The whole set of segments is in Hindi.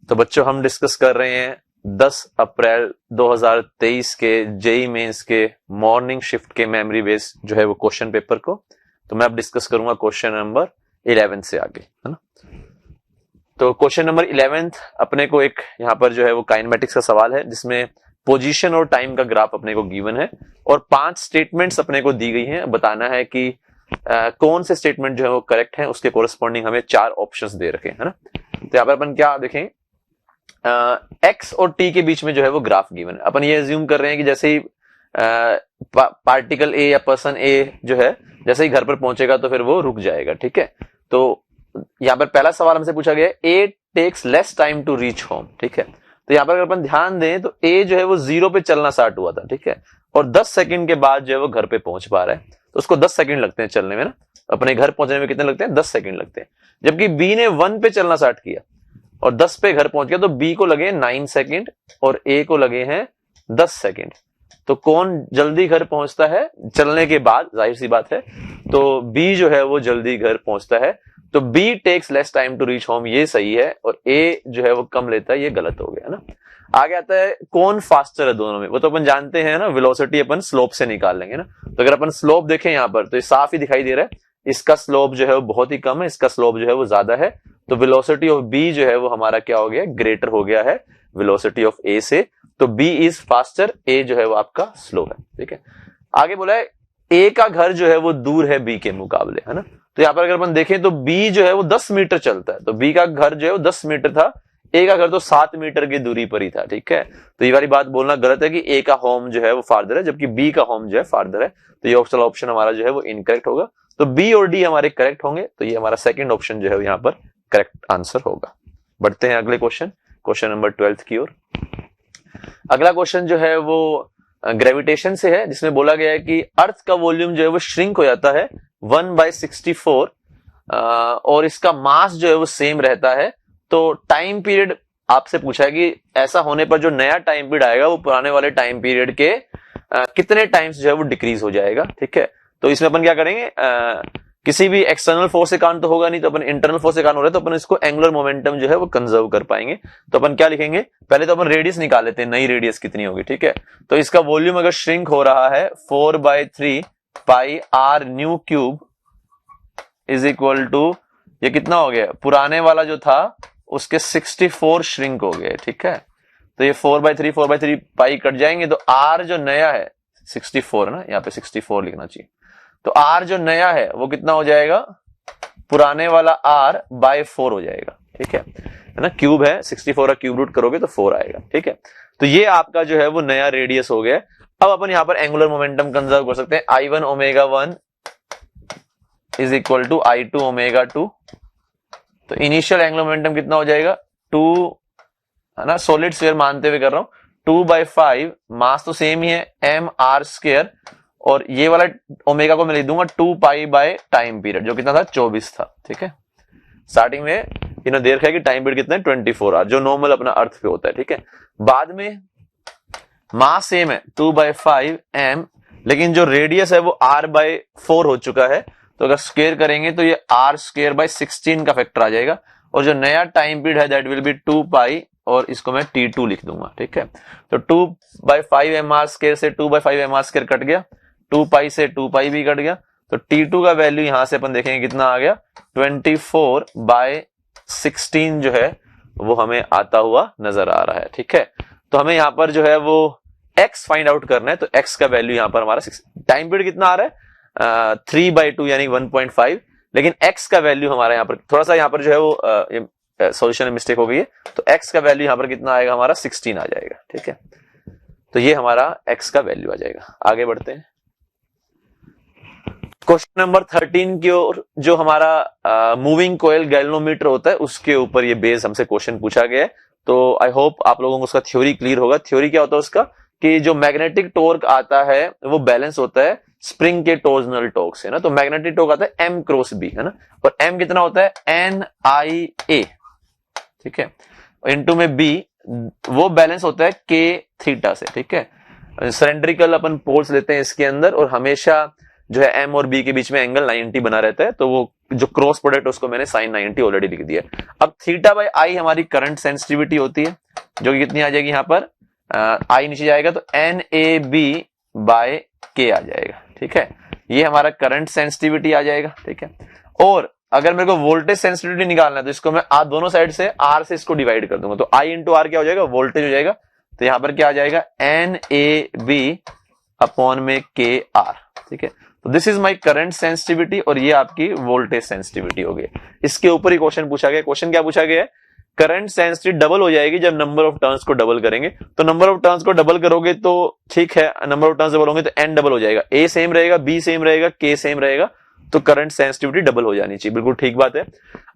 तो बच्चों हम डिस्कस कर रहे हैं 10 अप्रैल 2023 के जेई मेंस के मॉर्निंग शिफ्ट के मेमोरी बेस जो है वो क्वेश्चन पेपर को। तो मैं अब डिस्कस करूंगा क्वेश्चन नंबर 11 से आगे, है ना। तो क्वेश्चन नंबर 11 अपने को एक यहाँ पर जो है वो काइनेमेटिक्स का सवाल है, जिसमें पोजीशन और टाइम का ग्राफ अपने को गिवन है और 5 स्टेटमेंट्स अपने को दी गई हैं। बताना है कि कौन से स्टेटमेंट जो है वो करेक्ट है, उसके कोरस्पॉन्डिंग हमें 4 ऑप्शंस दे रखे हैं, है ना। तो यहाँ पर अपन क्या देखें, एक्स और टी के बीच में जो है वो ग्राफ गिवन है। अपन ये अज्यूम कर रहे हैं कि जैसे ही पार्टिकल ए या पर्सन ए जो है जैसे ही घर पर पहुंचेगा तो फिर वो रुक जाएगा, ठीक है। तो यहाँ पर पहला सवाल हमसे पूछा गया है A takes less time to reach home, ठीक है। तो यहाँ पर अगर अपन ध्यान दें तो ए जो है वो 0 पे चलना स्टार्ट हुआ था, ठीक है, और 10 सेकंड के बाद जो है वो घर पे पहुंच पा रहा है। तो उसको 10 सेकंड लगते हैं चलने में ना, अपने घर पहुंचने में कितने लगते हैं, 10 सेकंड लगते हैं। जबकि बी ने 1 पे चलना स्टार्ट किया और 10 पे घर पहुंच गया, तो बी को लगे 9 सेकंड और ए को लगे हैं 10 सेकंड। तो कौन जल्दी घर पहुंचता है चलने के बाद, जाहिर सी बात है, तो बी जो है वो जल्दी घर पहुंचता है। तो B takes less time to reach home, ये सही है, और ए जो है वो कम लेता है, ये गलत हो गया, है ना। आगे आता है कौन फास्टर है दोनों में, वो तो अपन जानते हैं ना, वेलोसिटी अपन स्लोप से निकाल लेंगे ना। तो अगर अपन स्लोप देखें यहाँ पर तो ये साफ ही दिखाई दे रहा है, इसका स्लोप जो है वो बहुत ही कम है, इसका स्लोप जो है वो ज्यादा है। तो वेलोसिटी ऑफ बी जो है वो हमारा क्या हो गया, ग्रेटर हो गया है वेलोसिटी ऑफ ए से। तो बी इज फास्टर, ए जो है वो आपका स्लो है, ठीक है। आगे बोला है ए का घर जो है वो दूर है बी के मुकाबले, है ना। तो यहाँ पर अगर अपन देखें तो बी जो है वो 10 मीटर चलता है, तो बी का घर जो है वो 10 मीटर था, ए का घर तो 7 मीटर की दूरी पर ही था, ठीक है। तो ये वाली बात बोलना गलत है कि ए का होम जो है वो फार्दर है जबकि बी का होम जो है फार्दर है। तो ये ऑप्शन हमारा जो है वो इनकरेक्ट होगा। तो बी और डी हमारे करेक्ट होंगे, तो ये हमारा सेकंड ऑप्शन जो है यहाँ पर करेक्ट आंसर होगा। बढ़ते हैं अगले क्वेश्चन नंबर 12 की ओर। अगला क्वेश्चन जो है वो ग्रेविटेशन से है, जिसमें बोला गया है कि अर्थ का वॉल्यूम जो है वो श्रिंक हो जाता है 1/64 और इसका मास जो है वो सेम रहता है। तो टाइम पीरियड आपसे पूछा है कि ऐसा होने पर जो नया टाइम पीरियड आएगा वो पुराने वाले टाइम पीरियड के कितने टाइम्स जो है वो डिक्रीज हो जाएगा, ठीक है। तो इसमें अपन क्या करेंगे, किसी भी एक्सटर्नल फोर्स के कारण तो होगा नहीं, तो अपन इंटरनल फोर्स के कारण हो रहा है, तो अपन इसको एंगुलर मोमेंटम जो है वो कंजर्व कर पाएंगे। तो अपन क्या लिखेंगे, पहले तो अपन रेडियस निकाल लेते हैं, नई रेडियस कितनी होगी, ठीक है। तो इसका वॉल्यूम अगर श्रिंक हो रहा है 4/3 पाई आर न्यू क्यूब इज इक्वल टू, ये कितना हो गया, पुराने वाला जो था उसके 64 श्रिंक हो गए, ठीक है। तो ये 4/3 पाई कट जाएंगे, तो आर जो नया है 64 है ना, यहाँ पे 64 लिखना चाहिए। तो आर जो नया है वो कितना हो जाएगा, पुराने वाला आर बाय 4 हो जाएगा, ठीक है ना। क्यूब है 64 का क्यूब रूट करोगे तो 4 आएगा, ठीक है। तो ये आपका जो है वो नया रेडियस हो गया। अब अपन यहाँ पर एंगुलर मोमेंटम कंजर्व कर सकते हैं, I1 omega 1 is equal to I2 omega 2। तो इनिशियल एंगुलर मोमेंटम कितना हो जाएगा 2, है ना, सॉलिड स्फीयर मानते हुए कर रहा हूं, 2/5, मास तो सेम ही है mr², और ये वाला ओमेगा को मैं लिख दूंगा 2 पाई बाय टाइम पीरियड जो कितना था 24 था, ठीक है। स्टार्टिंग में इन्होंने दे रखा है कि टाइम पीरियड कितना है 24 आवर, जो नॉर्मल अपना अर्थ पे होता है, ठीक है। बाद में मास सेम है 2/5 m, लेकिन जो रेडियस है वो r/4 हो चुका है। तो अगर स्क्वायर करेंगे तो ये r²/16 का फैक्टर आ जाएगा, और जो नया टाइम पीरियड है दैट विल बी 2 पाई, और इसको मैं t2 लिख दूंगा, ठीक है। तो 2/5 mr² से 2/5 mr² कट गया, 2 पाई से 2 पाई भी कट गया, तो t2 का वैल्यू यहां से अपन देखेंगे कितना आ गया, 24/16 जो है वो हमें आता हुआ नजर आ रहा है, ठीक है। तो हमें यहां पर जो है वो x फाइंड आउट करना है, तो x का वैल्यू यहां पर हमारा टाइम पीरियड कितना आ रहा है 3/2 यानी 1.5, लेकिन x का वैल्यू हमारा यहाँ पर थोड़ा सा यहाँ पर जो है वो सॉल्यूशन में मिस्टेक हो गई है, तो x का वैल्यू यहाँ पर कितना आएगा हमारा 16 आ जाएगा, ठीक है। तो ये हमारा x का वैल्यू आ जाएगा। आगे बढ़ते हैं क्वेश्चन नंबर 13 की ओर। जो हमारा मूविंग कोयल गैल्वेनोमीटर होता है उसके ऊपर ये बेस हमसे क्वेश्चन पूछा गया है। तो आई होप आप लोगों को उसका थ्योरी क्लियर होगा। थ्योरी क्या होता है उसका, कि जो मैग्नेटिक टॉर्क आता है वो बैलेंस होता है स्प्रिंग के टॉर्जनल टॉर्क से ना। तो मैग्नेटिक टॉर्क आता है m क्रॉस b, है ना, और m कितना होता है NIA, ठीक है, इनटू में b वो बैलेंस होता है k थीटा से, ठीक है। सिलेंड्रिकल अपन पोल्स लेते हैं इसके अंदर, और हमेशा जो है एम और बी के बीच में एंगल 90 बना रहता है, तो वो जो क्रॉस प्रोडक्ट उसको मैंने साइन 90 ऑलरेडी लिख दिया। अब थीटा बाई आई हमारी करंट सेंसिटिविटी होती है, जो कि कितनी आ जाएगी यहाँ पर, आई नीचे जाएगा तो एन ए बी बाय के आ जाएगा। ठीक है, ये हमारा करंट सेंसिटिविटी आ जाएगा। ठीक है, और अगर मेरे को वोल्टेज सेंसिटिविटी निकालना है तो इसको मैं दोनों साइड से आर से इसको डिवाइड कर दूंगा, तो आई इंटू आर क्या हो जाएगा, वोल्टेज हो जाएगा। तो यहां पर क्या आ जाएगा, एन ए बी अपॉन में के आर। ठीक है, तो this is my current sensitivity और ये आपकी वोल्टेज सेंसिटिविटी हो गई। इसके ऊपर ही क्वेश्चन पूछा गया। क्वेश्चन क्या पूछा गया है, करंट सेंसिटिविटी डबल हो जाएगी जब नंबर ऑफ टर्न्स को डबल करेंगे। तो नंबर ऑफ टर्न्स को डबल करोगे तो ठीक है, नंबर ऑफ टर्न्स डबल होंगे तो एन डबल हो जाएगा, ए सेम रहेगा, बी सेम रहेगा, के सेम रहेगा, तो करंट सेंसिटिविटी डबल हो जानी चाहिए। बिल्कुल ठीक बात है।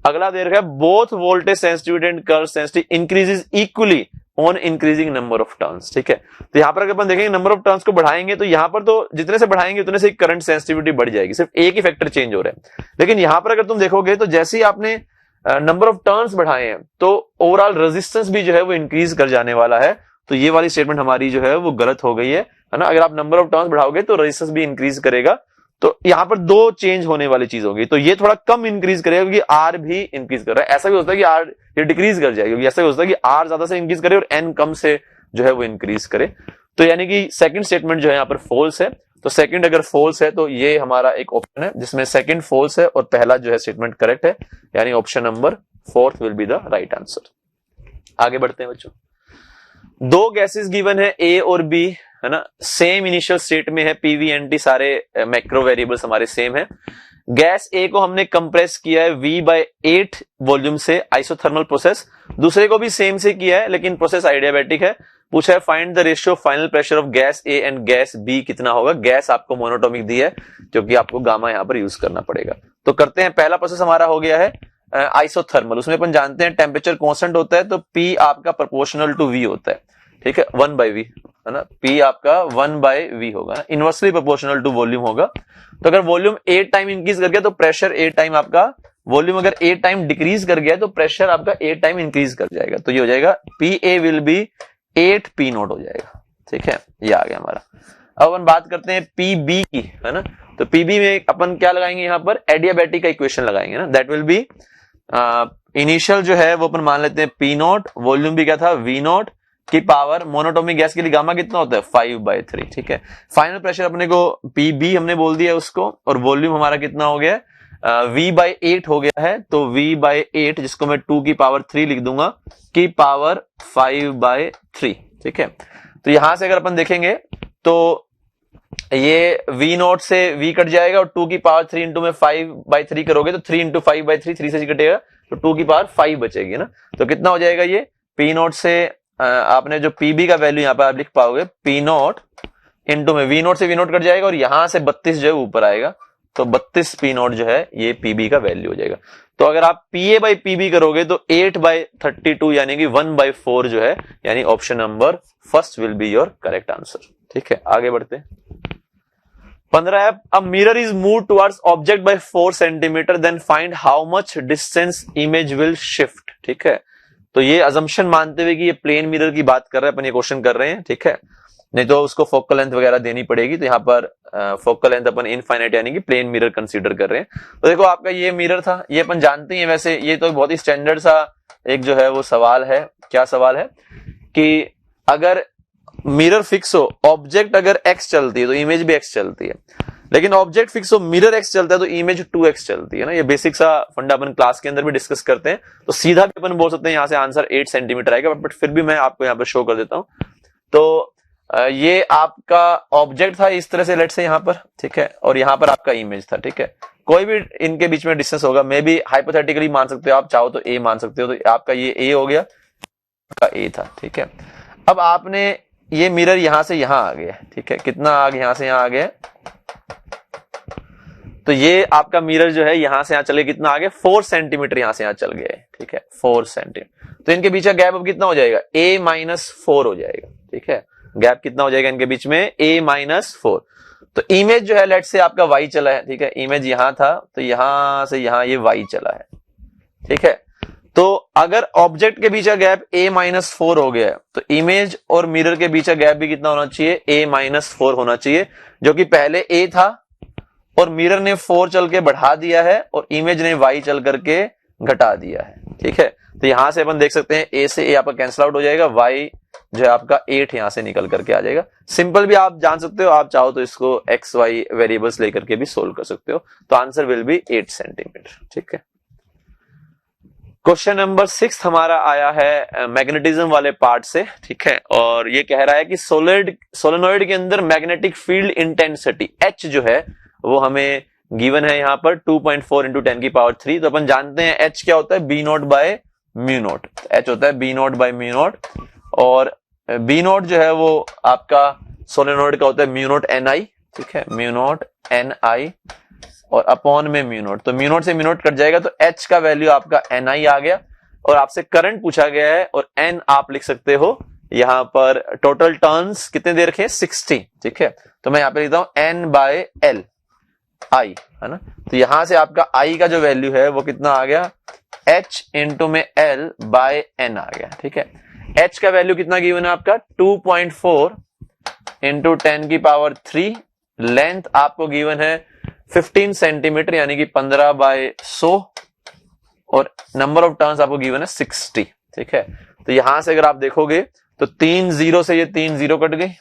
अगला दे रखा है, both voltage sensitivity and current sensitivity increases equally on increasing number of turns. ठीक है, तो यहां पर अगर अपन देखेंगे नंबर ऑफ टर्न्स को बढ़ाएंगे तो यहां पर तो जितने से बढ़ाएंगे उतने से करंट सेंसिटिविटी बढ़ जाएगी, सिर्फ एक ही फैक्टर चेंज हो रहा है। लेकिन यहां पर अगर तुम देखोगे तो जैसे ही आपने नंबर ऑफ टर्न्स बढ़ाए हैं तो ओवरऑल रेजिस्टेंस भी जो है वो इंक्रीज कर जाने वाला है। तो ये वाली स्टेटमेंट हमारी जो है वो गलत हो गई है ना। अगर आप नंबर ऑफ टर्न्स बढ़ाओगे तो रेजिस्टेंस भी इंक्रीज करेगा, तो यहां पर दो चेंज होने वाली चीज होगी। तो ये थोड़ा कम इंक्रीज करेगा क्योंकि आर भी इंक्रीज कर रहा है। ऐसा भी होता है कि आर ये डिक्रीज कर जाएगा, क्योंकि ऐसा भी होता है कि आर ज्यादा से इंक्रीज करे और एन कम से जो है वो इंक्रीज करे। तो यानी कि सेकंड स्टेटमेंट जो है यहाँ पर फॉल्स है। तो सेकंड अगर फॉल्स है तो ये हमारा एक ऑप्शन है जिसमें सेकंड फॉल्स है और पहला जो है स्टेटमेंट करेक्ट है, यानी option number fourth will be the right answer. आगे बढ़ते हैं बच्चों। दो गैसेस गिवन है ए और बी, है ना, सेम इनिशियल स्टेट में है, पीवी एनटी सारे मैक्रो वेरिएबल्स हमारे सेम है। गैस ए को हमने कंप्रेस किया है V/8 वॉल्यूम से, आइसोथर्मल प्रोसेस। दूसरे को भी सेम से किया है लेकिन प्रोसेस आइडियाबैटिक है। पूछा है find the ratio final pressure of gas A and gas B कितना होगा। गैस आपको मोनोटोमिक दी है जो कि आपको गामा यहां पर यूज करना पड़ेगा। तो करते हैं, पहला प्रोसेस हमारा हो गया है आइसोथर्मल। उसमें अपन जानते हैं टेम्परेचर कांस्टेंट होता है, तो P आपका प्रोपोर्शनल टू V होता है। ठीक है, 1/V है ना, P आपका 1/V होगा ना, इनवर्सली प्रोपोर्शनल टू वॉल्यूम होगा। तो अगर वॉल्यूम 8 टाइम इंक्रीज कर गया तो प्रेशर 8 टाइम आपका, वॉल्यूम अगर 8 टाइम डिक्रीज कर गया तो प्रेशर आपका 8 टाइम इंक्रीज कर जाएगा। तो ये हो जाएगा PA विल बी 8P0 हो जाएगा। ठीक है, ये आ गया हमारा। अब अपन बात करते हैं PB की, है ना। तो PB में अपन क्या लगाएंगे, यहाँ पर एडियाबैटिक का इक्वेशन लगाएंगे ना, दैट विल बी इनिशियल जो है वो अपन मान लेते हैं P0, वॉल्यूम भी क्या था V0 की पावर, मोनोटोमिक गैस के लिए गामा कितना होता है 5/3। ठीक है, फाइनल प्रेशर अपने को PB हमने बोल दिया उसको, और वॉल्यूम हमारा कितना हो गया, V/8 हो गया है। तो V/8 जिसको मैं 2 की पावर 3 लिख दूंगा की पावर 5/3। ठीक है, तो यहां से अगर अपन देखेंगे तो ये V0 से V कट जाएगा और 2 की पावर 3 इंटू में 5/3 करोगे तो 3 इंटू 5/3, 3 से कटेगा तो 2 की पावर 5 बचेगी ना। तो कितना हो जाएगा ये P0 से आपने जो PB का वैल्यू यहां पर आप लिख पाओगे P0 इंटू में V0 से V0 कट जाएगा और यहां से 32 जो है ऊपर आएगा, तो 32 P0 जो है ये PB का वैल्यू हो जाएगा। तो अगर आप PA/PB करोगे तो 8/32 यानी कि 1/4 जो है, यानी option number first will be your correct answer. ठीक है, आगे बढ़ते हैं। 15 है, a mirror is move towards object by 4 centimetre, then find how much distance image will shift. ठीक है, तो ये अजम्पशन मानते हुए कि ये प्लेन मिरर की बात कर रहे हैं, अपन ये क्वेश्चन कर रहे हैं। ठीक है, नहीं तो उसको फोकल लेंथ वगैरह देनी पड़ेगी, तो यहाँ पर फोकल लेंथ अपन इनफाइनाइट यानी कि प्लेन मिरर कंसीडर कर रहे हैं। तो देखो आपका ये मिरर था, ये अपन जानते हैं वैसे, ये तो बहुत ही स्टैंडर्ड सा एक जो है वो सवाल है। क्या सवाल है कि अगर मिरर फिक्स हो, ऑब्जेक्ट अगर x चलती है तो इमेज भी x चलती है, लेकिन ऑब्जेक्ट फिक्स हो, मिरर x चलता है तो इमेज 2x चलती है ना। ये बेसिक सा फंडा अपन क्लास के अंदर भी डिस्कस करते हैं। तो सीधा भी अपन बोल सकते हैं यहाँ से आंसर 8 सेंटीमीटर आएगा, बट फिर भी मैं आपको यहाँ पर शो कर देता हूँ। तो ये आपका ऑब्जेक्ट था इस तरह से, लेट से यहाँ पर, ठीक है, और यहाँ पर आपका इमेज था। ठीक है, कोई भी इनके बीच में डिस्टेंस होगा, मे बी हाइपोथेटिकली मान सकते हो आप, चाहो तो a मान सकते हो। तो आपका ये a हो गया, आपका a था। ठीक है, अब आपने ये मिरर यहां से यहां आ गया। ठीक है, कितना आ गया, यहां से यहां आ गया, तो ये आपका मिरर जो है यहां से यहां चले, कितना आ गया 4 सेंटीमीटर यहां से यहां चल गया है। ठीक है, 4 सेंटीमीटर, तो इनके बीच का गैप अब कितना हो जाएगा, a-4 हो जाएगा। ठीक है, गैप कितना हो जाएगा इनके बीच में, a-4। तो इमेज जो है लेट से आपका y चला है। ठीक है, इमेज यहां था तो यहां से यहां ये y चला है। ठीक है, तो अगर ऑब्जेक्ट के बीच का गैप a-4 हो गया है तो इमेज और मिरर के बीच का गैप भी कितना होना चाहिए, a-4 होना चाहिए, जो कि पहले a था और मिरर ने 4 चल के बढ़ा दिया है और इमेज ने y चल करके घटा दिया है, ठीक है। तो यहां से अपन देख सकते हैं a से a आपका कैंसिल आउट हो जाएगा, y जो है आपका 8 यहां से निकल करके आ जाएगा। सिंपल भी आप जान सकते हो, आप चाहो तो इसको x y वेरिएबल्स लेकर के भी सोल्व कर सकते हो। तो आंसर विल बी 8 सेंटीमीटर, ठीक है। क्वेश्चन नंबर 6 हमारा आया है मैग्नेटिज्म वाले पार्ट से, ठीक है। और ये कह रहा है कि सोलेनोइड के अंदर मैग्नेटिक फील्ड इंटेंसिटी H जो है वो हमें गिवन है यहाँ पर 2.4 इंटू 10 की पावर 3। तो अपन जानते हैं H क्या होता है, B naught by mu naught. H होता है B naught by mu naught, और बी नोट जो है वो आपका सोलेनोइड का होता है म्यू नोट एन आई, ठीक है, म्यू नोट एन आई और अपॉन में म्यू नोट। तो म्यू नोट से म्यू नोट कट जाएगा, तो H का वैल्यू आपका एन आई आ गया। और आपसे करंट पूछा गया है और N आप लिख सकते हो यहां पर टोटल टर्न्स कितने दे रखे हैं 60, ठीक है। तो मैं यहां पे लिखता हूं N बाय एल आई, है ना। तो यहां से आपका I का जो वैल्यू है वो कितना आ गया, H इंटू में L बाय N आ गया, ठीक है। H का वैल्यू कितना गिवन है आपका 2.4 इंटू 10 की पावर 3, लेंथ आपको गिवन है 15 सेंटीमीटर यानी कि 15 बाय 100, और नंबर ऑफ टर्न्स आपको गिवन है 60, ठीक है। तो यहां से अगर आप देखोगे तो 3 0 से ये 3 0 कट गई,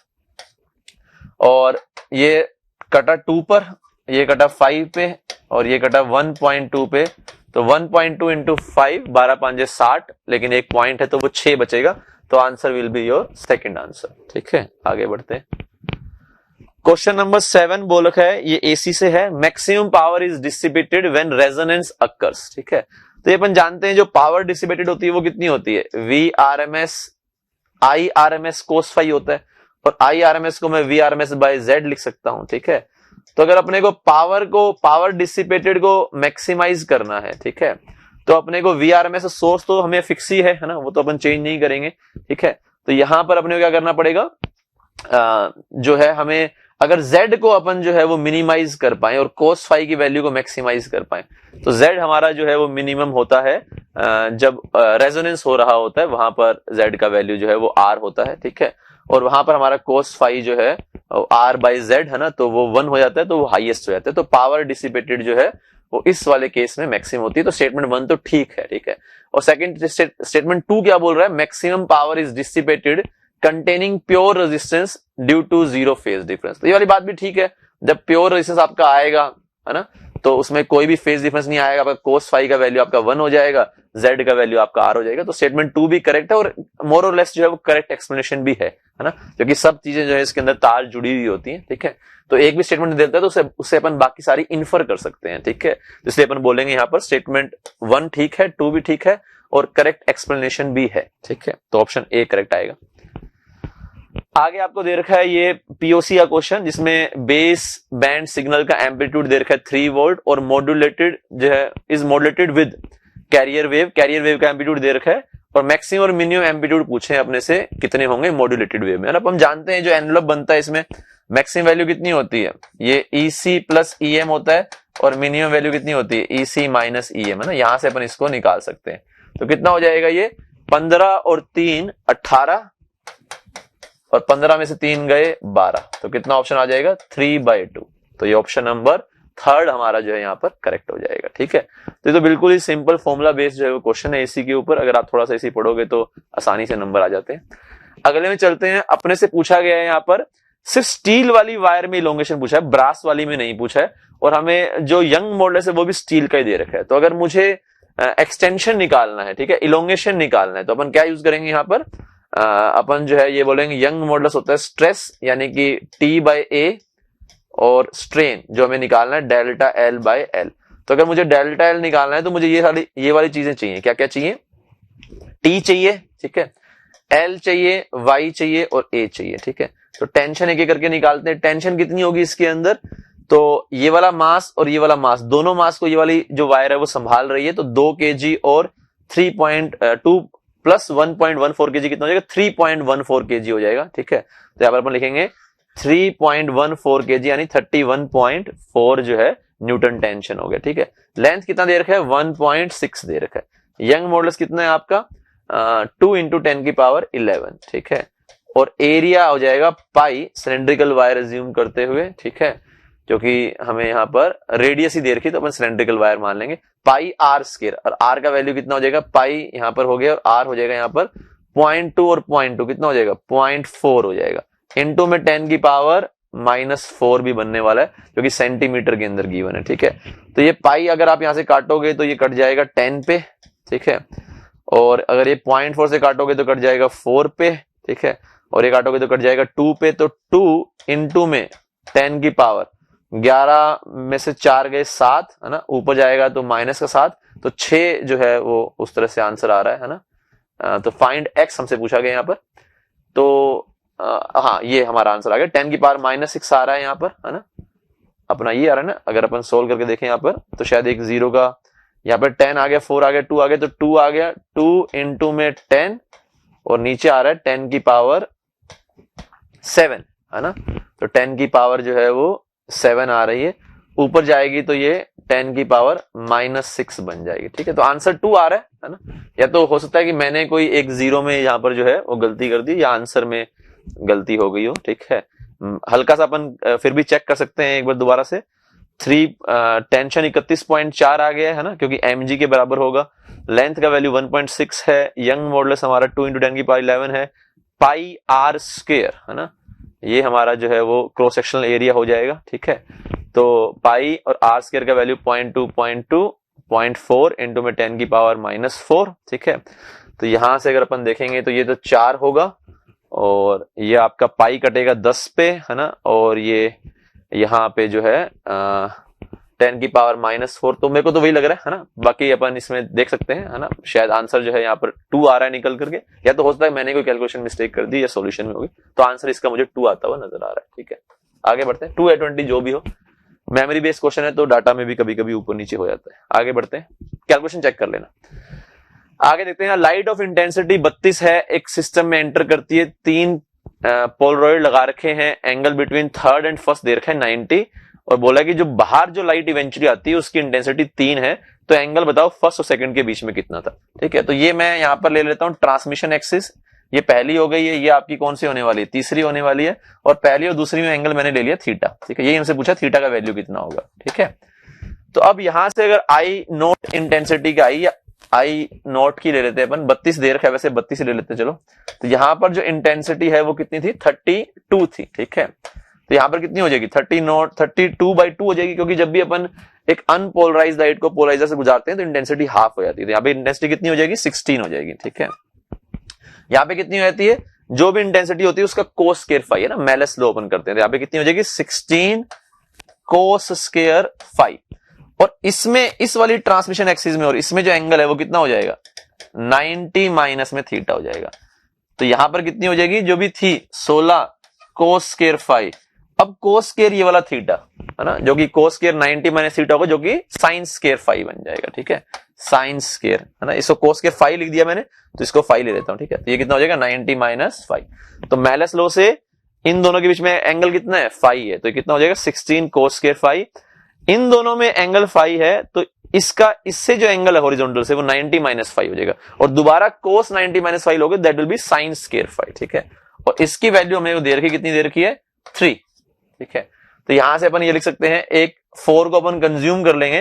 और ये कटा 2 पर, ये कटा 5 पे, और ये कटा 1.2 पे। तो 1.2 इंटू 5, 12 5 60, लेकिन एक पॉइंट है तो वो 6 बचेगा। तो answer will be your second answer, ठीक है। आगे बढ़ते हैं। क्वेश्चन नंबर 7 बोल रखा है, ये एसी से है, maximum power is dissipated when resonance occurs, ठीक है। तो ये अपन जानते हैं जो पावर डिसिपेटेड होती है वो कितनी होती है, V R M S I R M S cos phi होता है, और आई आर एम एस को मैं V R M S by Z लिख सकता हूं, ठीक है। तो अगर अपने को पावर डिसिपेटेड को मैक्सिमाइज करना है, ठीक है, तो अपने को V R M S source तो हमें फिक्स ही है ना, वो तो अपन चेंज नहीं करेंगे, ठीक है। तो यहां पर अपने को क्या करना पड़ेगा, जो है हमें अगर Z को अपन जो है वो मिनिमाइज कर पाए और कोस फाई की वैल्यू को मैक्सिमाइज कर पाए, तो Z हमारा जो है वो मिनिमम होता है जब रेजोनेंस हो रहा होता है, वहां पर Z का वैल्यू जो है वो R होता है, ठीक है। और वहां पर हमारा कोस फाई जो है R बाई Z है ना, तो वो 1 हो जाता है, तो वो हाईएस्ट हो जाता है। तो पावर डिसिपेटेड जो है वो इस वाले केस में मैक्सिमम होती है। तो स्टेटमेंट 1 तो ठीक है, ठीक है। और सेकंड स्टेटमेंट 2 क्या बोल रहा है, maximum power is dissipated containing pure resistance due to zero phase difference. तो ये वाली बात भी ठीक है, जब प्योर रेजिस्टेंस आपका आएगा, है ना, तो उसमें कोई भी फेज डिफरेंस नहीं आएगा, आपका कोस फाई का वैल्यू आपका 1 हो जाएगा, Z का वैल्यू आपका R हो जाएगा। तो स्टेटमेंट 2 भी करेक्ट है, और मोर और लेस जो है वो करेक्ट एक्सप्लेनेशन भी है ना, क्योंकि सब चीजें जो है इसके अंदर तार जुड़ी हुई होती हैं, ठीक है। तो एक भी स्टेटमेंट देता है तो उससे अपन बाकी सारी इन्फर कर सकते हैं, ठीक है। इसलिए अपन बोलेंगे यहाँ पर स्टेटमेंट 1 ठीक है, 2 भी ठीक है, और करेक्ट एक्सप्लेनेशन भी है, ठीक है। तो ऑप्शन ए करेक्ट आएगा। आगे आपको दे रखा है ये पीओसी का क्वेश्चन, जिसमें बेस बैंड सिग्नल का एम्पलीट्यूड दे रखा है 3 वोल्ट, और मॉड्यूलेटेड जो है is modulated with carrier wave का एम्पलीट्यूड दे रखा है, और मैक्सिमम और मिनिमम एम्पलीट्यूड पूछे अपने से कितने होंगे मॉड्यूलेटेड वेव में। अब हम जानते हैं जो एनवेलप बनता है इसमें मैक्सिमम वैल्यू कितनी होती है, ये EC प्लस EM होता है, और मिनिमम वैल्यू कितनी होती है EC माइनस EM, है ना। यहां से अपन इसको निकाल सकते हैं। तो कितना हो जाएगा, ये 15 और 3 18, और 15 में से 3 गए 12, तो कितना ऑप्शन आ जाएगा 3/2। तो ये ऑप्शन नंबर 3 हमारा जो है यहाँ पर करेक्ट हो जाएगा, ठीक है। तो ये तो बिल्कुल ही सिंपल फॉर्मूला बेस्ड जो है वो क्वेश्चन है एसी के ऊपर, अगर आप थोड़ा सा इसी पढ़ोगे तो आसानी से नंबर आ जाते हैं। अगले में चलते हैं। अपने से पूछा गया है यहाँ पर सिर्फ स्टील वाली वायर में इलोंगेशन पूछा है, ब्रास वाली में नहीं पूछा है, और हमें जो यंग मॉडल है वो भी स्टील का ही दे रखा है। तो अगर मुझे एक्सटेंशन निकालना है, ठीक है, इलोंगेशन निकालना है, तो अपन क्या यूज करेंगे यहाँ पर, अपन जो है ये बोलेंगे यंग मॉडुलस होता है स्ट्रेस यानी कि T/A, और स्ट्रेन जो हमें निकालना है डेल्टा L/L। तो अगर मुझे डेल्टा L निकालना है तो मुझे ये वाली चीजें चाहिए। क्या क्या चाहिए, T चाहिए, ठीक है, L चाहिए, Y चाहिए, और A चाहिए, ठीक है। तो टेंशन एक एक करके निकालते हैं। टेंशन कितनी होगी इसके अंदर, तो ये वाला मास और ये वाला मास, दोनों मास को ये वाली जो वायर है वो संभाल रही है। तो 2 kg और 3.2 प्लस 1.14 kg कितना हो जाएगा, 3.14 kg हो जाएगा, ठीक है। तो यहाँ पर अपन लिखेंगे 3.14 kg यानी 31.4 जो है न्यूटन टेंशन हो गया, ठीक है। लेंथ कितना दे रखा है 1.6 दे रखा है। यंग मॉडुलस कितना है आपका 2 इंटू 10 की पावर 11, ठीक है। और एरिया हो जाएगा पाई सिलेंड्रिकल वायर एज्यूम करते हुए, ठीक है। क्योंकि हमें यहाँ पर रेडियस ही दे रखी, तो अपन सिलेंड्रिकल वायर मान लेंगे। पाई आर स्क्वायर, और आर का वैल्यू कितना हो जाएगा, पाई यहाँ पर हो गया और आर हो जाएगा यहाँ पर 0.2 और 0.2 कितना हो जाएगा 0.4 हो जाएगा। इनटू में 10 की पावर -4 भी बनने वाला है, जो कि सेंटीमीटर के अंदर गिवन है। ठीक है, तो ये पाई अगर आप यहां से काटोगे तो ये कट जाएगा 10 पे। ठीक है, और अगर ये 0.4 से काटोगे तो कट जाएगा 4 पे। ठीक है, और ये काटोगे तो कट जाएगा 2 पे। तो 2 इंटू में 10 की पावर 11 में से 4 गए 7, है ना, ऊपर जाएगा तो माइनस का 7, तो 6 जो है वो उस तरह से आंसर आ रहा है ना। तो फाइंड एक्स हमसे पूछा गया यहाँ पर, तो हाँ ये हमारा आंसर आ गया। 10 की पावर -6 आ रहा है यहाँ पर, है ना, अपना ये आ रहा है ना। अगर अपन सोल्व करके देखें यहाँ पर तो शायद एक 0 का यहाँ पर 10 आ गया, 4 आ गया, 2 आ गया, तो 2 आ गया, 2 इंटू में 10 और नीचे आ रहा है 10 की पावर 7, है ना। तो 10 की पावर जो है वो 7 आ रही है, ऊपर जाएगी तो ये 10 की पावर -6 बन जाएगी। ठीक है, तो आंसर 2 आ रहा है ना। या तो हो सकता है कि मैंने कोई एक 0 में यहाँ पर जो है वो गलती कर दी, या आंसर में गलती हो गई हो। ठीक है, हल्का सा अपन फिर भी चेक कर सकते हैं एक बार दोबारा से। 3 31.4 आ गया है ना, क्योंकि mg के बराबर होगा। लेंथ का वैल्यू 1.6 है, यंग मॉडुलस हमारा 2 × 10 की पावर 11 है, पाई आर स्क्वायर, है ना, ये हमारा जो है वो क्रॉस सेक्शनल एरिया हो जाएगा। ठीक है, तो पाई और आर स्क्वायर का वैल्यू 0.2 0.4 इंटू में 10 की पावर -4। ठीक है, तो यहां से अगर अपन देखेंगे तो ये तो 4 होगा, और ये आपका पाई कटेगा 10 पे, है ना, और ये यहाँ पे जो है 10 की पावर -4, तो मेरे को तो वही लग रहा है ना। बाकी अपन इसमें देख सकते हैं, है ना, शायद आंसर जो है यहाँ पर 2 आ रहा है निकल करके, या तो हो सकता है मैंने कोई कैलकुलेशन मिस्टेक कर दी या सॉल्यूशन में होगी, तो आंसर इसका मुझे 2 आता हुआ नजर आ रहा है। ठीक है, आगे बढ़ते हैं। 2 या 20 जो भी हो, मेमोरी बेस्ड क्वेश्चन है तो डाटा में भी कभी कभी ऊपर नीचे हो जाता है। आगे बढ़ते हैं, कैलकुलेशन चेक कर लेना। आगे देखते हैं, लाइट ऑफ इंटेंसिटी 32 है, एक सिस्टम में एंटर करती है, 3 पोलरॉइड लगा रखे हैं, angle between third and first दे रखा है 90, और बोला कि जो बाहर जो लाइट इवेंचुअली आती है उसकी इंटेंसिटी 3 है, तो एंगल बताओ फर्स्ट और सेकंड के बीच में कितना था। ठीक है, तो ये मैं यहां पर ले लेता हूं ट्रांसमिशन एक्सिस, ये पहली हो गई है, ये आपकी कौन सी होने वाली है, तीसरी होने वाली है, और पहली और दूसरी में एंगल मैंने ले लिया थीटा। ठीक है, ये हमसे पूछा थीटा का वैल्यू कितना होगा। ठीक है, तो अब यहां से अगर आई नोट इंटेंसिटी का आई नोट की ले लेते हैं अपन, 32 दे रखा है, वैसे 32 ले लेते हैं चलो। तो यहां पर जो इंटेंसिटी है वो कितनी थी, 32 थी। ठीक है, तो यहां पर कितनी हो जाएगी, 32/2 हो जाएगी, क्योंकि जब भी अपन एक अनपोलराइज्ड लाइट को पोलराइजर से गुजारते हैं तो इंटेंसिटी हाफ हो जाती है। तो यहाँ पे इंटेंसिटी कितनी हो जाएगी, 16 हो जाएगी। ठीक है, यहाँ पे कितनी हो जाती है, जो भी इंटेंसिटी होती है उसका कोस स्क्वायर फाई, है ना, मेलस लो ओपन करते हैं, तो यहाँ पे कितनी हो जाएगी 16 कोस स्क्वायर फाई। और इसमें इस वाली ट्रांसमिशन एक्सिस में और इसमें जो एंगल है वो कितना हो जाएगा, 90 माइनस में थीटा हो जाएगा। तो यहां पर कितनी हो जाएगी, जो भी थी 16 कोस स्क्वायर फाई। अब कोस स्क्वायर ये वाला थीटा, है ना, जो कि कोस स्क्वायर 90 माइनस थीटा होगा, जो कि साइन स्क्वायर फाई बन जाएगा। ठीक है, साइन स्क्वायर, है ना, इसको कोस स्क्वायर फाई लिख दिया मैंने, तो इसको फाई ले लेता हूं। ठीक है, तो ये कितना हो जाएगा 90 माइनस फाई। तो मेलस लो से इन दोनों के बीच में एंगल कितना है, फाई है, तो ये कितना हो जाएगा 16 कोस स्क्वायर फाई। इन दोनों में एंगल फाई है, तो इसका इससे जो एंगल है हॉरिजॉन्टल से वो 90 माइनस फाई हो जाएगा, और दोबारा कोस 90 माइनस फाई लोगे that will be sine square phi. ठीक है, और इसकी वैल्यू हमें दे रखी, कितनी दे रखी है 3। ठीक है, तो यहां से अपन ये लिख सकते हैं, एक 4 को अपन कंज्यूम कर लेंगे,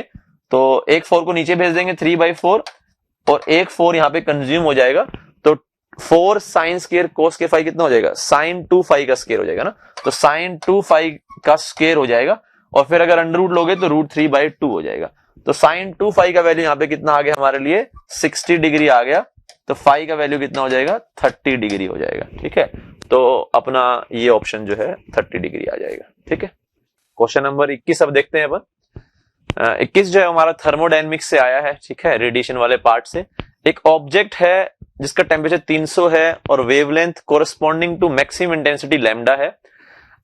तो एक 4 को नीचे भेज देंगे 3/4, और एक 4 यहां पे कंज्यूम हो जाएगा, तो 4 sine square cos square phi कितना हो जाएगा, साइन 2 फाई का स्क्वायर हो जाएगा ना, तो साइन 2 फाई का स्क्वायर हो जाएगा, और फिर अगर अंडर रूट लोगे तो √3/2 हो जाएगा। तो साइन 2 फाई का वैल्यू यहाँ पे कितना आ गया हमारे लिए, 60 डिग्री आ गया, तो फाई का वैल्यू कितना हो जाएगा, 30 डिग्री हो जाएगा। ठीक है, तो अपना ये ऑप्शन जो है 30 डिग्री आ जाएगा। ठीक है, क्वेश्चन नंबर 21 अब देखते हैं अपन। 21 जो है हमारा थर्मोडायनेमिक्स से आया है। ठीक है, रेडिएशन वाले पार्ट से। एक ऑब्जेक्ट है जिसका टेम्परेचर 300 है और wavelength corresponding to maximum intensity lambda है।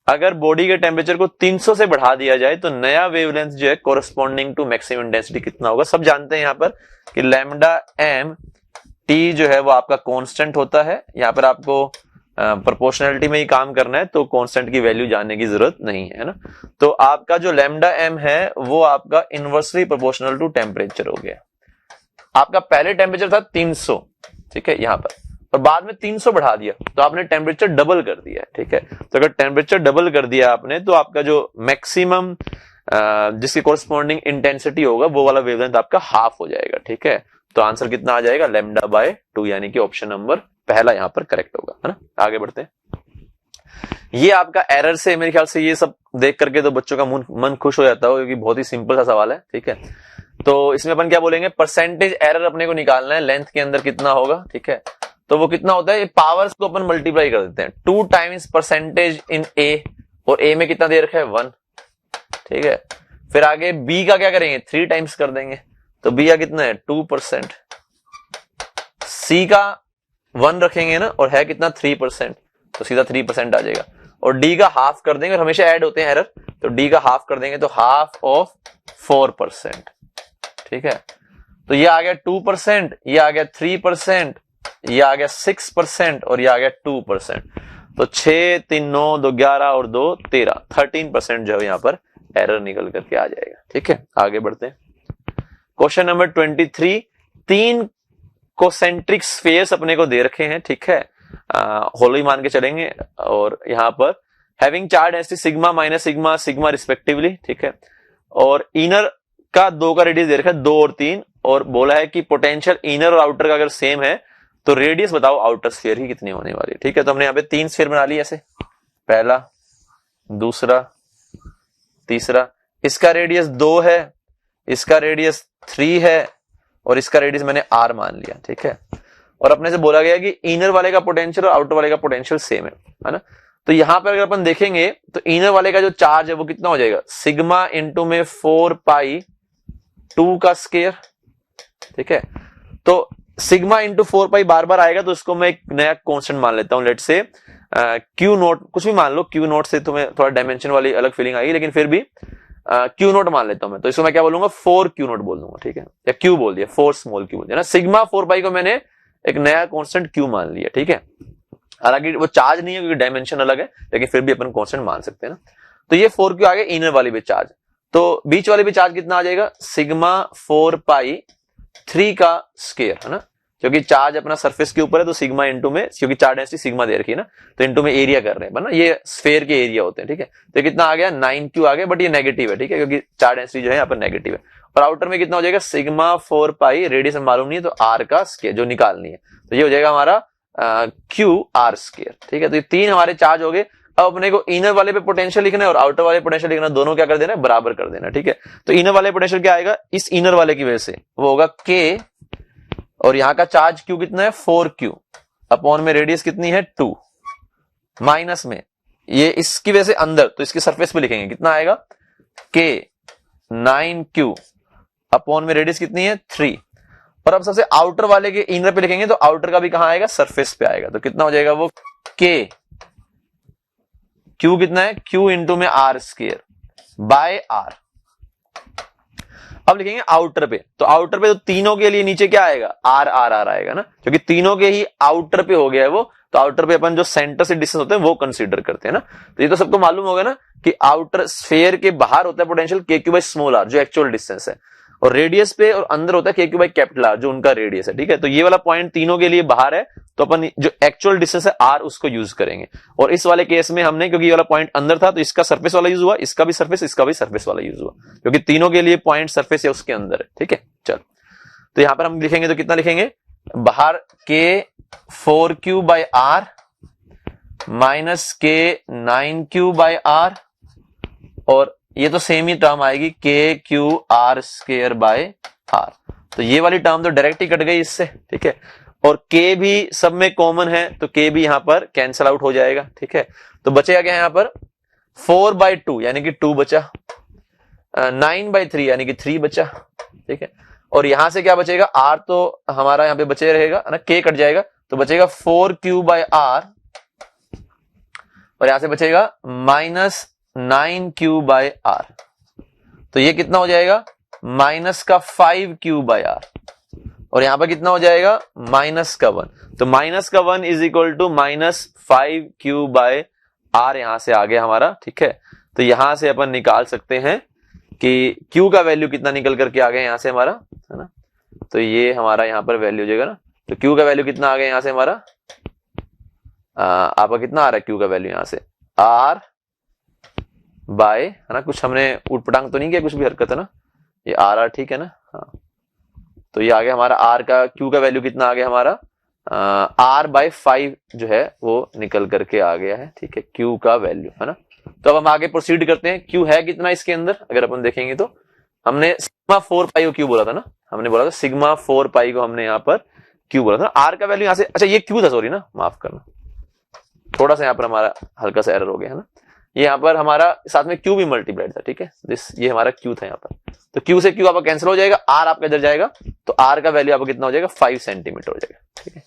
अगर बॉडी के टेम्परेचर को 300 से बढ़ा दिया जाए तो नया वेवलेंथ जो है कोरस्पॉन्डिंग टू मैक्सिमम इंटेंसिटी कितना होगा। सब जानते हैं यहाँ पर कि लैम्डा एम टी जो है वो आपका कांस्टेंट होता है। यहाँ पर आपको प्रोपोर्शनलिटी में ही काम करना है, तो कांस्टेंट की वैल्यू जानने की जरूरत नहीं है ना। तो आपका जो लैम्डा एम है वो आपका इनवर्सली प्रोपोर्शनल टू टेम्परेचर हो गया। आपका पहले टेम्परेचर था 300, ठीक है, यहाँ पर, और बाद में 300 बढ़ा दिया, तो आपने टेम्परेचर डबल कर दिया है, ठीक है। तो अगर टेम्परेचर डबल कर दिया आपने, तो आपका जो मैक्सिमम जिसकी कोरस्पॉन्डिंग इंटेंसिटी होगा वो वाला वेवलेंथ आपका हाफ हो जाएगा, ठीक है। तो आंसर कितना आ जाएगा, λ/2, यानी कि ऑप्शन नंबर पहला यहां पर करेक्ट होगा, है ना। आगे बढ़ते हैं। ये आपका एरर से, मेरे ख्याल से ये सब देख करके तो बच्चों का मन खुश हो जाता हो, क्योंकि बहुत ही सिंपल सा सवाल है, ठीक है। तो इसमें अपन क्या बोलेंगे, परसेंटेज एरर अपने को निकालना है, लेंथ के अंदर कितना होगा, ठीक है। तो वो कितना होता है, पावर्स को अपन मल्टीप्लाई कर देते हैं, 2 टाइम्स परसेंटेज इन ए, और ए में कितना दे रखा है 1, ठीक है। फिर आगे बी का क्या करेंगे, 3 टाइम्स कर देंगे, तो बी का कितना है 2%, सी का 1 रखेंगे ना, और है कितना 3%, तो सीधा 3% आ जाएगा। और डी का हाफ कर देंगे, और हमेशा ऐड होते हैं एरर, तो डी का हाफ कर देंगे तो हाफ ऑफ 4%, ठीक है। तो ये आ गया 2%, ये आ गया 3%, ये आ गया 6%, और ये आ गया 2%। तो 6, 3, 9, 2, 11 और 2, 13, 13% जो है यहाँ पर एरर निकल करके आ जाएगा, ठीक है। आगे बढ़ते हैं। क्वेश्चन नंबर 23, 3 कोसेंट्रिक स्फीयर्स अपने को दे रखे हैं, ठीक है। होली मान के चलेंगे, और यहाँ पर having charge density sigma minus sigma sigma respectively, ठीक है। और इनर का 2 का रेडियस दे रखा है 2 और 3, और बोला है कि पोटेंशियल इनर और आउटर का अगर सेम है तो रेडियस बताओ आउटर स्फीयर की कितनी होने वाली है, ठीक है। तो हमने यहाँ पे 3 स्फीयर बना ली ऐसे, पहला, दूसरा, तीसरा। इसका रेडियस 2 है, इसका रेडियस 3 है, और इसका रेडियस मैंने r मान लिया, ठीक है। और अपने से बोला गया कि इनर वाले का पोटेंशियल और आउटर वाले का पोटेंशियल सेम है ना। तो यहां पर अगर अपन देखेंगे तो इनर वाले का जो चार्ज है वो कितना हो जाएगा, सिग्मा इंटू में 4π2 का स्क्वायर, ठीक है। तो सिग्मा इंटू 4π बार बार आएगा, तो इसको मैं एक नया कांस्टेंट मान लेता हूं, लेट से क्यू नोट, कुछ भी मान लो, क्यू नोट से तुम्हें थोड़ा डायमेंशन वाली अलग फीलिंग आएगी, लेकिन फिर भी क्यू नोट मान लेता हूं मैं। तो इसको मैं क्या बोलूंगा, 4 क्यू नोट बोल दूंगा, ठीक है। या क्यू बोल दिया, 4 स्मॉल क्यू बोल दिया ना। सिग्मा 4π को मैंने एक नया कांस्टेंट क्यू मान लिया, ठीक है। हालांकि वो चार्ज नहीं है क्योंकि डायमेंशन अलग है, लेकिन फिर भी अपन कांस्टेंट मान सकते हैं ना। तो ये 4 क्यू आ गया इनर वाली भी चार्ज, तो बीच वाले भी चार्ज कितना आ जाएगा, सिग्मा 4π3 का स्क्वायर, है ना। क्योंकि चार्ज अपना सरफेस के ऊपर है, तो सिग्मा इंटू में, क्योंकि चार्ज डेंसिटी सिग्मा दे रखी है ना, तो इंटू में एरिया कर रहे हैं ना, ये स्फीयर के एरिया होते हैं, ठीक है। तो कितना आ गया 9q आ गया, बट ये नेगेटिव है, ठीक है, क्योंकि चार्ज डेंसिटी जो है यहाँ पर नेगेटिव है। और आउटर में कितना हो जाएगा, सिग्मा 4π, रेडियस मालूम नहीं है तो r का स्क्वायर जो निकालनी है, तो ये हो जाएगा हमारा QR स्क्वायर, ठीक है। तो ये 3 हमारे चार्ज हो गए। अब अपने को इनर वाले पे पोटेंशियल लिखना है और आउटर वाले पोटेंशियल लिखना है, दोनों क्या कर देना है, बराबर कर देना, ठीक है। तो इनर वाले पोटेंशियल क्या आएगा, इस इनर वाले की वजह से वो होगा K, और यहां का चार्ज Q कितना है 4Q, अपॉन में रेडियस कितनी है 2, माइनस में ये इसकी वजह से अंदर, तो इसके सरफेस पे लिखेंगे कितना आएगा K 9Q, अपॉन में रेडियस कितनी है 3। और अब सबसे आउटर वाले के इनर पे लिखेंगे, तो आउटर का भी कहां आएगा, सरफेस पे आएगा, तो कितना हो जाएगा वो K, Q कितना है, Q इंटू में R स्क्वायर बाय R। अब लिखेंगे आउटर पे, तो आउटर पे तो तीनों के लिए नीचे क्या आएगा, R R R आएगा ना, क्योंकि तीनों के ही आउटर पे हो गया है वो, तो आउटर पे अपन जो सेंटर से डिस्टेंस होते हैं वो कंसीडर करते हैं ना। तो ये तो सबको मालूम होगा ना कि आउटर स्फीयर के बाहर होता है potential KQ by small r, जो एक्चुअल डिस्टेंस है, और रेडियस पे और अंदर होता है KQ बाय कैपिटल R, जो उनका रेडियस है, ठीक है। तो ये वाला पॉइंट तीनों के लिए बाहर है, तो अपन जो एक्चुअल डिस्टेंस है R उसको यूज करेंगे। और इस वाले केस में हमने, क्योंकि ये वाला पॉइंट अंदर था, तो इसका सरफेस वाला यूज हुआ, इसका भी सरफेस, इसका भी सरफेस वाला यूज हुआ, क्योंकि तीनों के लिए पॉइंट सरफेस है उसके अंदर है, ठीक है। चल, तो यहां पर हम लिखेंगे तो कितना लिखेंगे, बाहर K 4Q by R minus K 9Q by R, और ये तो सेम ही टर्म आएगी KQR स्क्वायर बाय R। तो ये वाली टर्म तो डायरेक्ट ही कट गई इससे, ठीक है। और K भी सब में कॉमन है, तो K भी यहां पर कैंसिल आउट हो जाएगा, ठीक है। तो बचेगा क्या यहां पर 4/2 यानी कि 2 बचा, 9/3 यानी कि 3 बचा, ठीक है। और यहां से क्या बचेगा, R तो हमारा यहां पे बचे रहेगा ना, K कट जाएगा, तो बचेगा 4Q बाय R, और यहां से बचेगा माइनस 9Q बाय R। तो ये कितना हो जाएगा, माइनस का 5Q बाय R, और यहां पर कितना हो जाएगा, माइनस का 1। तो माइनस का 1 is equal to minus 5Q by R यहां से आ गया हमारा, ठीक है। तो यहां से अपन निकाल सकते हैं कि Q का वैल्यू कितना निकल करके आ गया यहां से हमारा, है ना। तो ये हमारा यहां पर वैल्यू हो जाएगा ना तो Q का वैल्यू कितना आ गया यहां से हमारा, आपका कितना आ रहा है Q का वैल्यू यहां से R बाय, है ना, कुछ हमने उटपटांग तो नहीं किया, कुछ भी हरकत है ना, ये R ठीक है ना, हाँ, तो ये आ गया हमारा R का, Q का वैल्यू कितना आ गया हमारा R/5 जो है वो निकल करके आ गया है, ठीक है, Q का वैल्यू, है ना। तो अब हम आगे प्रोसीड करते हैं। Q है कितना इसके अंदर, अगर अपन देखेंगे तो हमने सिग्मा 4 पाई को Q बोला था ना, हमने बोला था सिग्मा 4 पाई को हमने यहाँ पर Q बोला था। R का वैल्यू यहाँ से, अच्छा ये Q था, सॉरी ना, माफ करना, थोड़ा सा यहाँ पर हमारा हल्का सा एरर हो गया है ना, ये यहाँ पर हमारा साथ में Q भी मल्टीप्लाइड था, ठीक है, ये हमारा Q था यहाँ पर, तो Q से Q आपका कैंसिल हो जाएगा, R आपका इधर जाएगा, तो R का वैल्यू आपका कितना हो जाएगा 5 सेंटीमीटर हो जाएगा, ठीक है,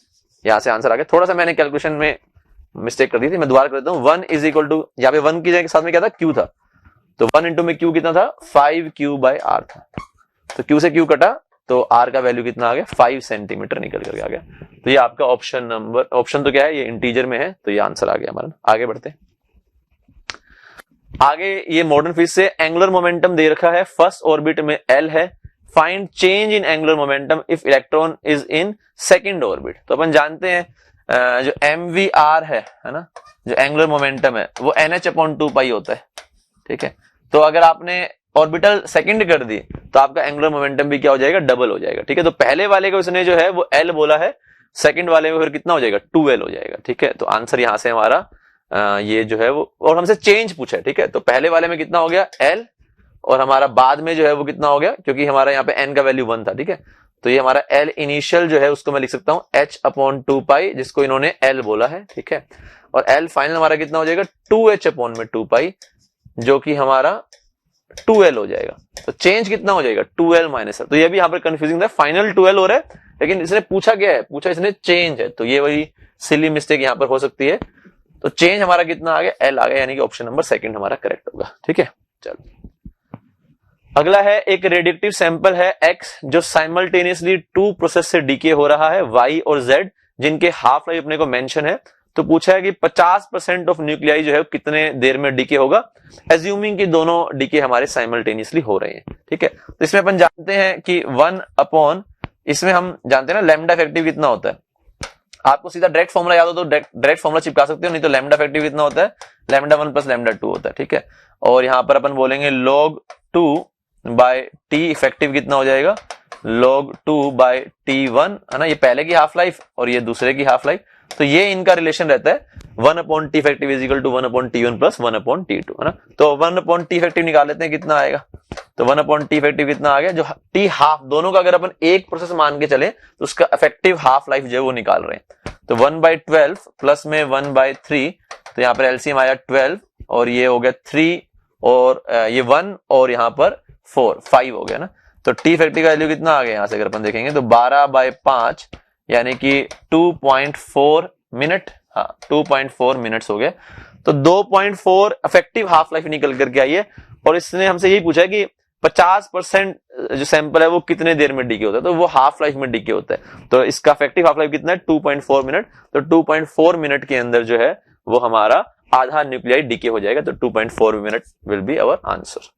यहां से आंसर आ गया। थोड़ा सा मैंने कैलकुलेशन में मिस्टेक कर दी थी, मैं दोबारा कर देता हूं। 1 इज इक्वल टू, यहाँ पे 1 की जगह साथ में क्या था, Q था, तो 1 इंटू में Q कितना था 5Q/R था, तो Q से Q कटा तो R का वैल्यू कितना आ गया 5 सेंटीमीटर निकल करके आ गया। तो ये आपका ऑप्शन नंबर, ऑप्शन तो क्या है, ये इंटीजर में है, तो ये आंसर आ गया हमारा। आगे बढ़ते हैं, आगे ये मॉडर्न फिजिक्स से एंगुलर मोमेंटम दे रखा है, फर्स्ट ऑर्बिट में L है, find change in angular momentum if electron is in second orbit. तो अपन जानते हैं जो MVR है ना, जो एंगुलर मोमेंटम है वो NH/2 होता है, ठीक है, तो अगर आपने ऑर्बिटल सेकंड कर दी तो आपका एंगुलर मोमेंटम भी क्या हो जाएगा, डबल हो जाएगा, ठीक है। तो पहले वाले को उसने जो है वो L बोला है, सेकंड वाले में फिर कितना हो जाएगा 2L हो जाएगा, ठीक है। तो आंसर यहां से हमारा ये जो है वो, और हमसे चेंज पूछा है, ठीक है, तो पहले वाले में कितना हो गया L, और हमारा बाद में जो है वो कितना हो गया, क्योंकि हमारा यहाँ पे N का वैल्यू 1 था, ठीक है, तो ये हमारा L इनिशियल जो है उसको मैं लिख सकता हूं H/2 जिसको इन्होंने L बोला है, ठीक है, और L फाइनल हमारा कितना हो जाएगा 2H/2 जो कि हमारा 2L हो जाएगा। तो चेंज कितना हो जाएगा 2L - तो ये भी यहाँ पर कंफ्यूजिंग था, फाइनल 2L हो रहा है, लेकिन इसने पूछा क्या है, पूछा इसने चेंज है, तो ये वही सिली मिस्टेक यहाँ पर हो सकती है। तो चेंज हमारा कितना आ गया L आ गया, यानी कि ऑप्शन नंबर सेकंड हमारा करेक्ट होगा, ठीक है। चलो अगला है, एक रेडिएटिव सैंपल है X जो साइमल्टेनियसली 2 प्रोसेस से डीके हो रहा है, Y और Z, जिनके हाफ लाइफ अपने को मेंशन है। तो पूछा है कि 50% ऑफ न्यूक्लियाई जो है कितने देर में डीके होगा, एज्यूमिंग कि दोनों डीके हमारे साइमल्टेनियसली हो रहे हैं, ठीक है। तो इसमें अपन जानते हैं कि 1/, इसमें हम जानते हैं ना लैम्डा इफेक्टिव कितना होता है, आपको सीधा डायरेक्ट फॉर्मूला याद हो तो डायरेक्ट फॉर्मूला चिपका सकते हो, नहीं तो लैम्डा इफेक्टिव कितना होता है, λ1 + λ2 होता है, ठीक है। और यहां पर अपन बोलेंगे log2/t इफेक्टिव कितना हो जाएगा, log2/t1, है ना, ये पहले की हाफ लाइफ और ये दूसरे की हाफ लाइफ, तो ये इनका रिलेशन रहता है 1/t इफेक्टिव = 1/t1 + 1/t2, है ना। तो 1/t इफेक्टिव निकाल लेते हैं, कितना आएगा, तो 1/t इफेक्टिव कितना आ गया, जो t हाफ, दोनों का अगर अपन एक प्रोसेस मान के चले तो उसका इफेक्टिव हाफ लाइफ जो है वो निकाल रहे हैं। तो 1/12 प्लस में 1/3, तो यहाँ पर एलसीएम आया 12, और ये हो गया 3, और ये 1, और यहाँ पर 5 हो गया ना। तो टी इफेक्टिव का वैल्यू कितना आ गया, यहाँ से अगर अपन देखेंगे तो 12/5 यानी कि 2.4 मिनट, हाँ 2.4 मिनट्स हो गए। तो 2.4 इफेक्टिव हाफ लाइफ निकल करके आई है, और इसने हमसे यही पूछा है कि 50% जो सैंपल है वो कितने देर में डीके होता है, तो वो हाफ लाइफ में डीके होता है। तो इसका इफेक्टिव हाफ लाइफ कितना है 2.4 मिनट, तो 2.4 मिनट के अंदर जो है वो हमारा आधा न्यूक्लियाइड डीके हो जाएगा, तो 2.4 minute will be our answer.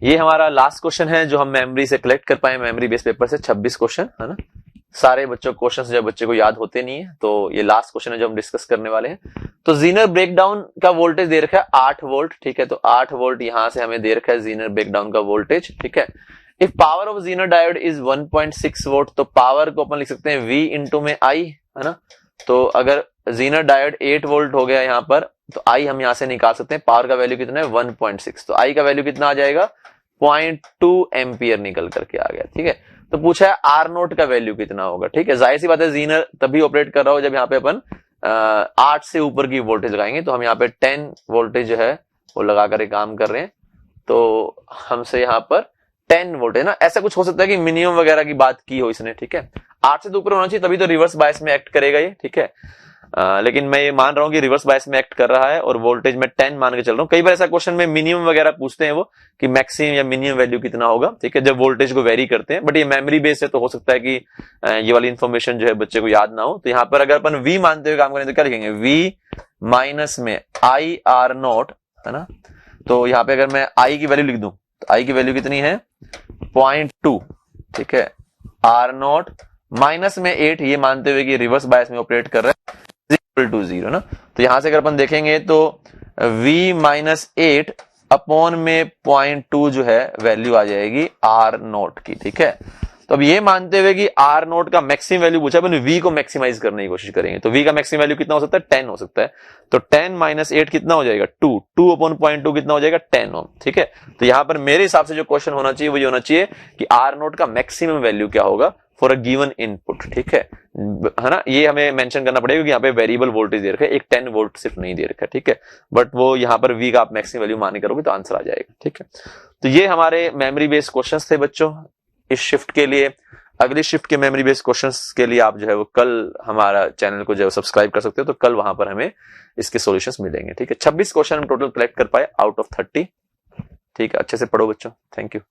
ये हमारा लास्ट क्वेश्चन है जो हम मेमोरी से कलेक्ट कर पाए, मेमोरी बेस्ड पेपर से 26 क्वेश्चन, है ना। सारे बच्चों क्वेश्चन जब बच्चे को याद होते नहीं है, तो ये लास्ट क्वेश्चन है जो हम डिस्कस करने वाले हैं। तो जीनर ब्रेकडाउन का वोल्टेज दे रखा है 8 वोल्ट, ठीक है, तो 8 वोल्ट यहां से हमें दे रखा है जीनर ब्रेकडाउन का वोल्टेज, ठीक है। If power of Zener diode is 1.6 volt, तो पावर को अपन लिख सकते हैं V इंटू में I, है ना। तो अगर जीनर डायोड 8 वोल्ट हो गया यहाँ पर, तो I हम यहां से निकाल सकते हैं, पावर का वैल्यू कितना है 1.6, तो I का वैल्यू कितना आ जाएगा 0.2 एम्पियर निकल करके आ गया, ठीक है। तो पूछा है R0 का वैल्यू कितना होगा, ठीक है। जाहिर सी बात है जीनर तभी ऑपरेट कर रहा हो जब यहाँ पे अपन 8 से ऊपर की वोल्टेज लगाएंगे, तो हम यहाँ पे 10 वोल्टेज जो है वो लगा कर काम कर रहे हैं, तो हमसे यहाँ पर 10 वोल्टेज ना, ऐसा कुछ हो सकता है कि मिनिमम वगैरह की बात की हो इसने, ठीक है। 8 से तो ऊपर होना चाहिए, तभी तो रिवर्स बायस में एक्ट करेगा ये, ठीक है। लेकिन मैं ये मान रहा हूं कि रिवर्स बायस में एक्ट कर रहा है, और वोल्टेज में 10 मान के चल रहा हूं। कई बार ऐसा क्वेश्चन में मिनिमम वगैरह पूछते हैं वो कि मैक्सिमम या मिनिमम वैल्यू कितना होगा, ठीक है, जब वोल्टेज को वेरी करते हैं, बट ये मेमोरी बेस्ड है तो हो सकता है कि ये वाली इंफॉर्मेशन जो है बच्चे को याद ना हो। तो यहाँ पर अगर अपन V मानते हुए काम करें तो क्या लिखेंगे, V माइनस में IR0, है ना। तो यहाँ पे अगर मैं I की वैल्यू लिख दूं तो I की वैल्यू कितनी है 0.2, ठीक है, आर नॉट माइनस में 8, ये मानते हुए कि रिवर्स बायस में ऑपरेट कर रहा है, इक्वल टू 0 ना। तो यहां से अगर अपन देखेंगे तो v माइनस 8 अपॉन में 0.2 जो है वैल्यू आ जाएगी आर नॉट की, ठीक है। तो अब ये मानते हुए कि आर नॉट का मैक्सिमम वैल्यू पूछा, अपन वी को मैक्सिमाइज करने की कोशिश करेंगे। तो वी का मैक्सिमम वैल्यू कितना हो सकता है, 10 हो सकता है। तो 10 माइनस 8 कितना हो जाएगा, 2 अपॉन 0.2 कितना हो जाएगा, 10 ओम, ठीक है। तो यहां पर मेरे हिसाब से जो क्वेश्चन होना चाहिए वो ये होना चाहिए कि आर नॉट का मैक्सिमम वैल्यू क्या होगा फॉर अ गिवन इनपुट, ठीक है ना। ये हमें मेंशन करना पड़ेगा कि यहाँ पे वेरिएबल वोल्टेज दे रखा है, एक 10 वोल्ट सिर्फ नहीं दे रखा है, ठीक है। बट वो यहाँ पर वी का आप मैक्सिमम वैल्यू मान के करोगे तो आंसर आ जाएगा, ठीक है। तो ये हमारे मेमोरी बेस्ड क्वेश्चंस थे बच्चों इस शिफ्ट के लिए। अगली शिफ्ट के मेमोरी बेस्ड क्वेश्चंस के लिए आप जो है वो कल हमारा चैनल को जो है सब्सक्राइब कर सकते हो, तो कल वहां पर हमें इसके सॉल्यूशंस मिलेंगे, ठीक है। 26 क्वेश्चन हम टोटल कलेक्ट कर पाए आउट ऑफ 30, ठीक है। अच्छे से पढ़ो बच्चों, थैंक यू।